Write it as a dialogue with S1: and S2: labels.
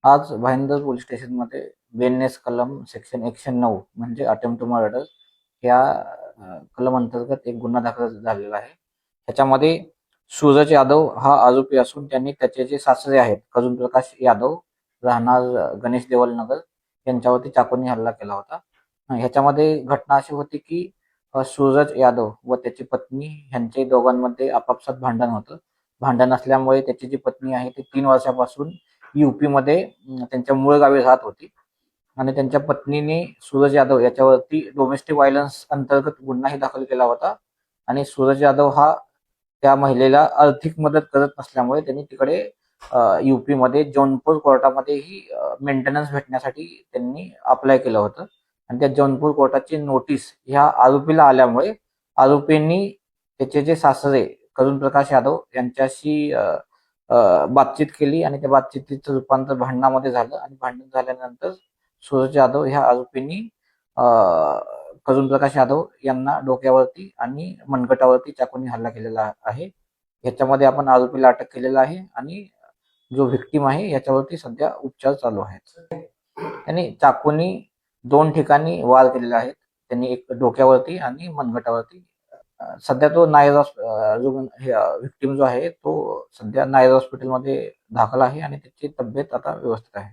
S1: आज भाईंदर पोलीस स्टेशनमध्ये BNS कलम सेक्शन 109 म्हणजे अटेम्प्ट टू मर्डर या कलम अंतर्गत एक गुन्हा दाखल झालेला आहे. त्याच्यामध्ये सूरज यादव हा आरोपी असून त्यांनी त्याचे जे सासरे आहेत करुण प्रकाश यादव राहणार गणेश देवल नगर यांच्यावरती चाकूने हल्ला केला होता. ह्याच्यामध्ये घटना अशी होती की सूरज यादव व त्याची पत्नी यांचे दोघांमध्ये आपापसात भांडण होतं. भांडण असल्यामुळे त्याची जी पत्नी आहे ती 3 वर्षापासून UP मध्ये त्यांच्या मूळ गावी राहत होती आणि त्यांच्या पत्नीने सूरज यादव याच्यावरती डोमेस्टिक व्हायलन्स अंतर्गत गुन्हाही दाखल केला होता आणि सूरज यादव हा त्या महिलेला आर्थिक मदत करत नसल्यामुळे त्यांनी तिकडे UP मध्ये जौनपूर कोर्टामध्येही मेंटेनन्स भेटण्यासाठी त्यांनी अप्लाय केलं होतं आणि त्या जौनपूर कोर्टाची नोटीस ह्या आरोपीला आल्यामुळे आरोपींनी त्याचे जे सासरे करुण प्रकाश यादव यांच्याशी बातचीत केली आणि त्या बातचीतीचं रूपांतर भांडणामध्ये झालं आणि भांडण झाल्यानंतर सूरज यादव ह्या आरोपींनी करुण प्रकाश यादव यांना डोक्यावरती आणि मनगटावरती चाकूने हल्ला केलेला आहे. ह्याच्यामध्ये आपण आरोपीला अटक केलेला आहे आणि जो व्हिक्टीम आहे याच्यावरती सध्या उपचार चालू आहेत. त्यांनी चाकूनी 2 ठिकाणी वार केलेले आहेत. त्यांनी एक डोक्यावरती आणि मनगटावरती. सध्या तो नायर जो व्हिक्टीम जो आहे तो सध्या नायर हॉस्पिटलमध्ये दाखल आहे आणि त्याची तब्येत आता व्यवस्थित आहे.